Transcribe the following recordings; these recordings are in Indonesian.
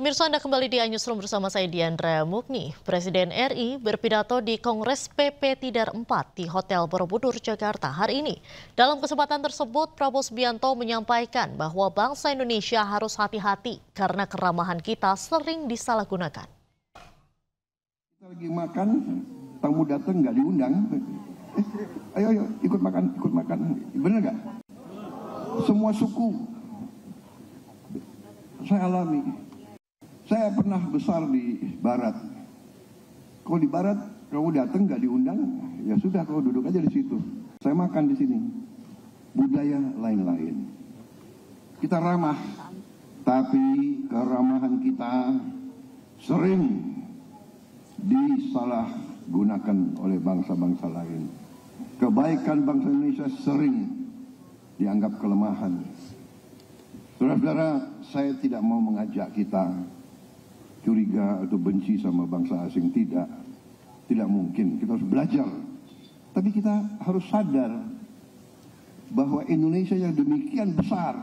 Pemirsa, Anda kembali di Newsroom bersama saya Diandra Mukni. Presiden RI berpidato di Kongres PP Tidar 4 di Hotel Borobudur, Jakarta hari ini. Dalam kesempatan tersebut, Prabowo Subianto menyampaikan bahwa bangsa Indonesia harus hati-hati karena keramahan kita sering disalahgunakan. Kita lagi makan, tamu datang nggak diundang. Ayo ikut makan. Bener nggak? Semua suku saya alami. Saya pernah besar di Barat. Kalau di Barat, kamu datang nggak diundang, ya sudah kau duduk aja di situ. Saya makan di sini. Budaya lain-lain. Kita ramah, tapi keramahan kita sering disalahgunakan oleh bangsa-bangsa lain. Kebaikan bangsa Indonesia sering dianggap kelemahan. Saudara-saudara, saya tidak mau mengajak kita curiga atau benci sama bangsa asing, tidak mungkin. Kita harus belajar, tapi kita harus sadar bahwa Indonesia yang demikian besar,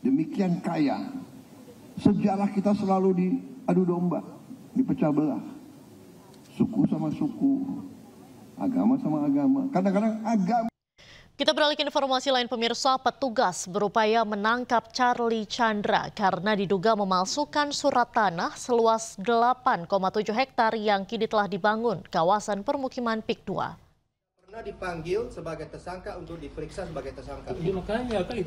demikian kaya, sejarah kita selalu diadu domba, dipecah belah, suku sama suku, agama sama agama. Kadang-kadang agama. Kita beralih ke informasi lain, pemirsa. Petugas berupaya menangkap Charlie Chandra karena diduga memalsukan surat tanah seluas 8,7 hektar yang kini telah dibangun kawasan permukiman PIK 2. Pernah dipanggil sebagai tersangka untuk diperiksa sebagai tersangka.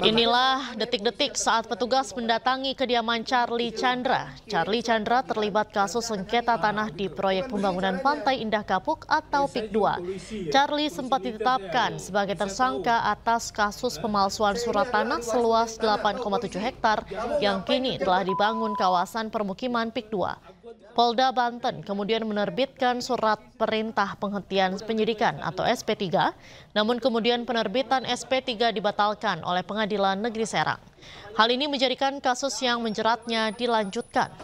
Inilah detik-detik saat petugas mendatangi kediaman Charlie Chandra. Charlie Chandra terlibat kasus sengketa tanah di proyek pembangunan Pantai Indah Kapuk atau PIK 2. Charlie sempat ditetapkan sebagai tersangka atas kasus pemalsuan surat tanah seluas 8,7 hektar yang kini telah dibangun kawasan permukiman PIK 2. Polda Banten kemudian menerbitkan surat perintah penghentian penyidikan atau SP3, namun kemudian penerbitan SP3 dibatalkan oleh Pengadilan Negeri Serang. Hal ini menjadikan kasus yang menjeratnya dilanjutkan.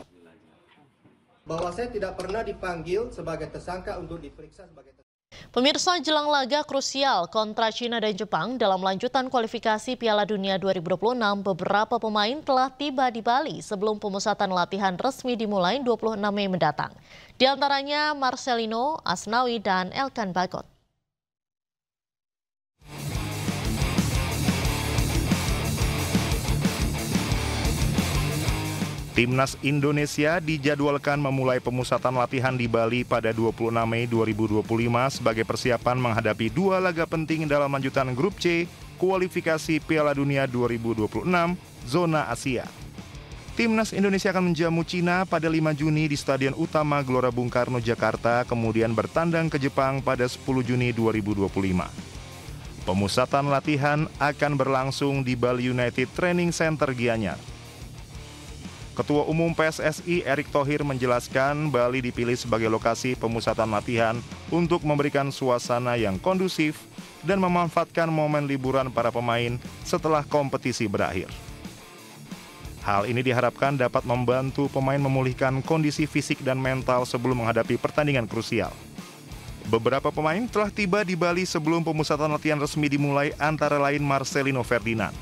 Bahwa saya tidak pernah dipanggil sebagai tersangka untuk diperiksa sebagai tersangka. Pemirsa, jelang laga krusial kontra China dan Jepang dalam lanjutan kualifikasi Piala Dunia 2026, beberapa pemain telah tiba di Bali sebelum pemusatan latihan resmi dimulai 26 Mei mendatang. Di antaranya Marcelino, Asnawi, dan Elkan Bagot. Timnas Indonesia dijadwalkan memulai pemusatan latihan di Bali pada 26 Mei 2025 sebagai persiapan menghadapi dua laga penting dalam lanjutan Grup C kualifikasi Piala Dunia 2026 zona Asia. Timnas Indonesia akan menjamu Cina pada 5 Juni di Stadion Utama Gelora Bung Karno, Jakarta, kemudian bertandang ke Jepang pada 10 Juni 2025. Pemusatan latihan akan berlangsung di Bali United Training Center Gianyar. Ketua Umum PSSI Erick Thohir menjelaskan Bali dipilih sebagai lokasi pemusatan latihan untuk memberikan suasana yang kondusif dan memanfaatkan momen liburan para pemain setelah kompetisi berakhir. Hal ini diharapkan dapat membantu pemain memulihkan kondisi fisik dan mental sebelum menghadapi pertandingan krusial. Beberapa pemain telah tiba di Bali sebelum pemusatan latihan resmi dimulai, antara lain Marcelino Ferdinand.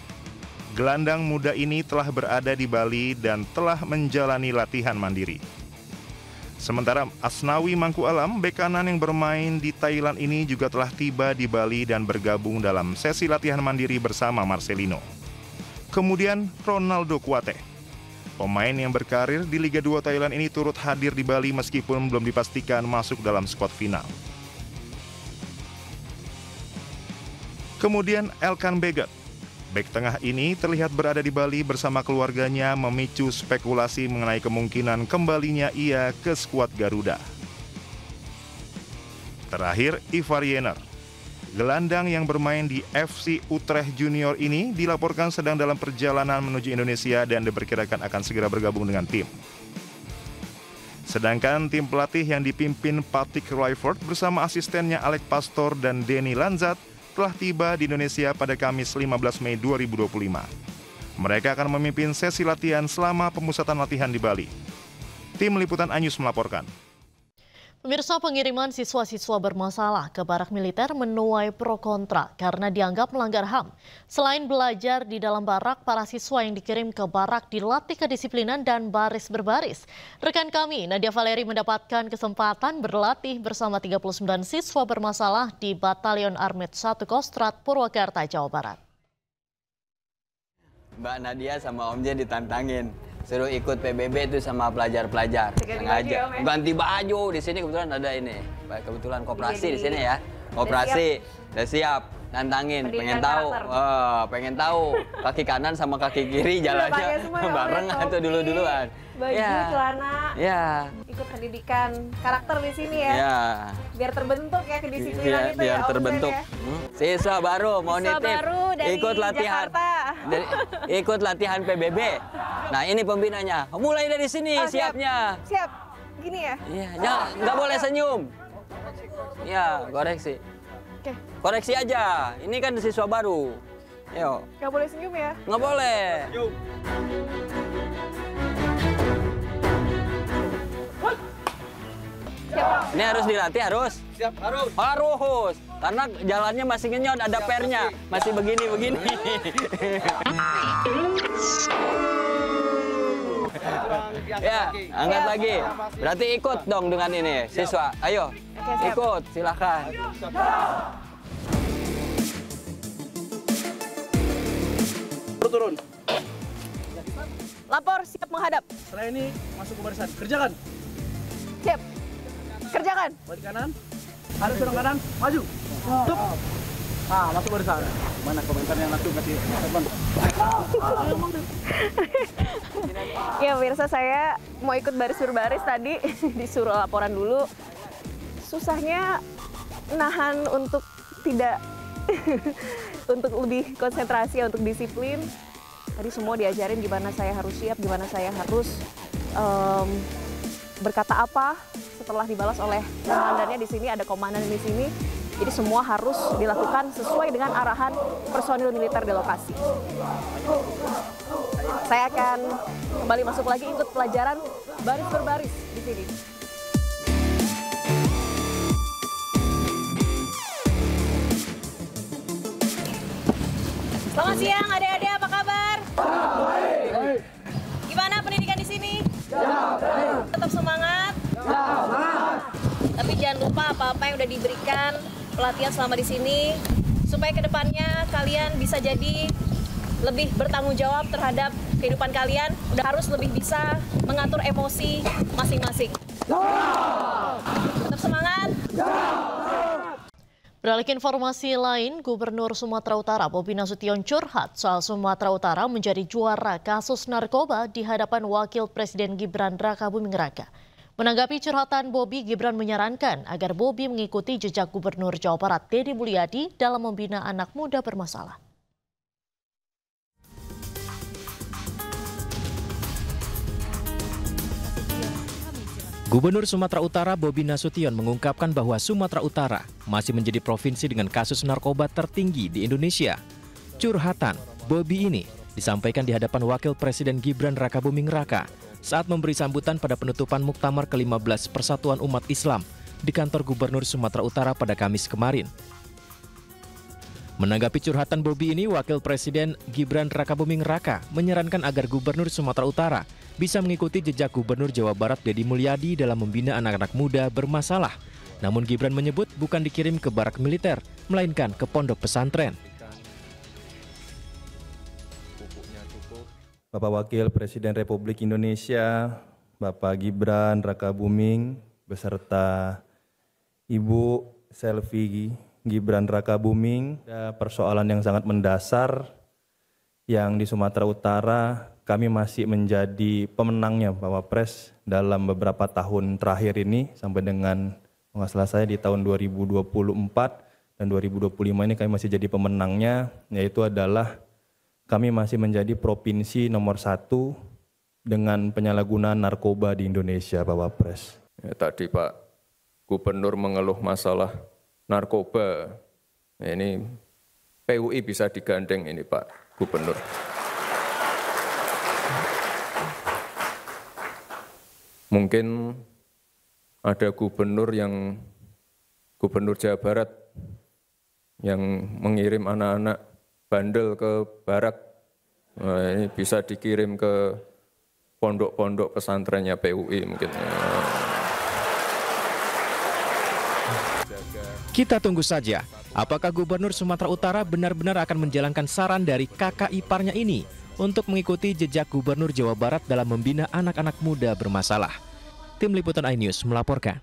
Gelandang muda ini telah berada di Bali dan telah menjalani latihan mandiri. Sementara Asnawi Mangku Alam, bek kanan yang bermain di Thailand ini juga telah tiba di Bali dan bergabung dalam sesi latihan mandiri bersama Marcelino. Kemudian Ronaldo Kuate, pemain yang berkarir di Liga 2 Thailand ini turut hadir di Bali meskipun belum dipastikan masuk dalam skuad final. Kemudian Elkan Bagot, bek tengah ini terlihat berada di Bali bersama keluarganya, memicu spekulasi mengenai kemungkinan kembalinya ia ke skuad Garuda. Terakhir, Ivar Jenner, gelandang yang bermain di FC Utrecht Junior ini dilaporkan sedang dalam perjalanan menuju Indonesia dan diperkirakan akan segera bergabung dengan tim. Sedangkan tim pelatih yang dipimpin Patrick Kluivert bersama asistennya Alex Pastor dan Denny Lanzat telah tiba di Indonesia pada Kamis 15 Mei 2025. Mereka akan memimpin sesi latihan selama pemusatan latihan di Bali. Tim Liputan Anyus melaporkan. Pemirsa, pengiriman siswa-siswa bermasalah ke barak militer menuai pro kontra karena dianggap melanggar HAM. Selain belajar di dalam barak, para siswa yang dikirim ke barak dilatih kedisiplinan dan baris berbaris. Rekan kami, Nadia Valeri, mendapatkan kesempatan berlatih bersama 39 siswa bermasalah di Batalion Armet 1 Kostrat, Purwakarta, Jawa Barat. Mbak Nadia sama Om J ditantangin. Suruh ikut PBB itu sama pelajar-pelajar. Sengaja. Ganti baju. Di sini kebetulan ada ini. Kebetulan koperasi di sini ya. Koperasi. Udah siap. Nantangin. Pengen tahu. Kaki kanan sama kaki kiri jalannya bareng atau dulu-duluan. Baju, celana. Ya. Ikut pendidikan karakter di sini ya. Ya. Biar terbentuk ya kedisiplinan itu biar ya. terbentuk. Siswa baru mau nitip. Ikut latihan. Ikut latihan PBB. Nah, ini pembinanya. Mulai dari sini siapnya. Siap. Gini ya? Iya, nggak boleh senyum. Ya, koreksi. Oke. Koreksi aja. Ini kan siswa baru. Yuk. Nggak boleh senyum ya? Nggak boleh. Ini harus dilatih, harus? Siap, harus. Harus. Karena jalannya masih ngenyot, ada pernya. Masih begini-begini. Ya, angkat lagi. Berarti ikut dong dengan ini, siswa. Ayo, ikut, silakan. Turun. Lapor, siap menghadap. Setelah ini masuk ke barisan. Kerjakan. Siap. Kerjakan. Balik kanan. Harus dorong kanan. Maju. Stop. Ah, masuk barisan. Mana komentar yang langsung kasih teman? Ya, pemirsa, saya mau ikut baris berbaris tadi. Disuruh laporan dulu. Susahnya nahan untuk tidak untuk lebih konsentrasi, untuk disiplin. Tadi semua diajarin gimana saya harus siap, gimana saya harus berkata apa setelah dibalas oleh komandannya. Di sini ada komandan di sini. Jadi semua harus dilakukan sesuai dengan arahan personil militer di lokasi. Saya akan kembali masuk lagi ikut pelajaran baris berbaris di sini. Selamat siang adik-adik, apa kabar? Baik. Gimana pendidikan di sini? Baik. Tetap semangat? Semangat. Tapi jangan lupa apa-apa yang udah diberikan pelatihan selama di sini, supaya kedepannya kalian bisa jadi lebih bertanggung jawab terhadap kehidupan kalian. Udah harus lebih bisa mengatur emosi masing-masing. Tetap semangat. Beralih ke informasi lain, Gubernur Sumatera Utara Bobi Nasution curhat soal Sumatera Utara menjadi juara kasus narkoba di hadapan Wakil Presiden Gibran Rakabuming Raka. Menanggapi curhatan Bobi, Gibran menyarankan agar Bobi mengikuti jejak Gubernur Jawa Barat Deddy Mulyadi dalam membina anak muda bermasalah. Gubernur Sumatera Utara Bobi Nasution mengungkapkan bahwa Sumatera Utara masih menjadi provinsi dengan kasus narkoba tertinggi di Indonesia. Curhatan Bobi ini disampaikan di hadapan Wakil Presiden Gibran Rakabuming Raka saat memberi sambutan pada penutupan Muktamar ke-15 Persatuan Umat Islam di kantor Gubernur Sumatera Utara pada Kamis kemarin. Menanggapi curhatan Bobi ini, Wakil Presiden Gibran Rakabuming Raka menyarankan agar Gubernur Sumatera Utara bisa mengikuti jejak Gubernur Jawa Barat Deddy Mulyadi dalam membina anak-anak muda bermasalah. Namun Gibran menyebut bukan dikirim ke barak militer, melainkan ke pondok pesantren. Bapak Wakil Presiden Republik Indonesia, Bapak Gibran Rakabuming, beserta Ibu Selvi Gibran Rakabuming, ada persoalan yang sangat mendasar yang di Sumatera Utara kami masih menjadi pemenangnya Pak Wapres dalam beberapa tahun terakhir ini sampai dengan nggak salah saya di tahun 2024 dan 2025 ini kami masih jadi pemenangnya, yaitu adalah kami masih menjadi provinsi nomor 1 dengan penyalahgunaan narkoba di Indonesia Pak Wapres. Ya, tadi Pak Gubernur mengeluh masalah narkoba, ini PUI bisa digandeng ini Pak Gubernur. Mungkin ada gubernur Jawa Barat yang mengirim anak-anak bandel ke barak. Nah, ini bisa dikirim ke pondok-pondok pesantrennya PUI mungkin. Kita tunggu saja, apakah Gubernur Sumatera Utara benar-benar akan menjalankan saran dari kakak iparnya ini untuk mengikuti jejak Gubernur Jawa Barat dalam membina anak-anak muda bermasalah. Tim Liputan iNews melaporkan.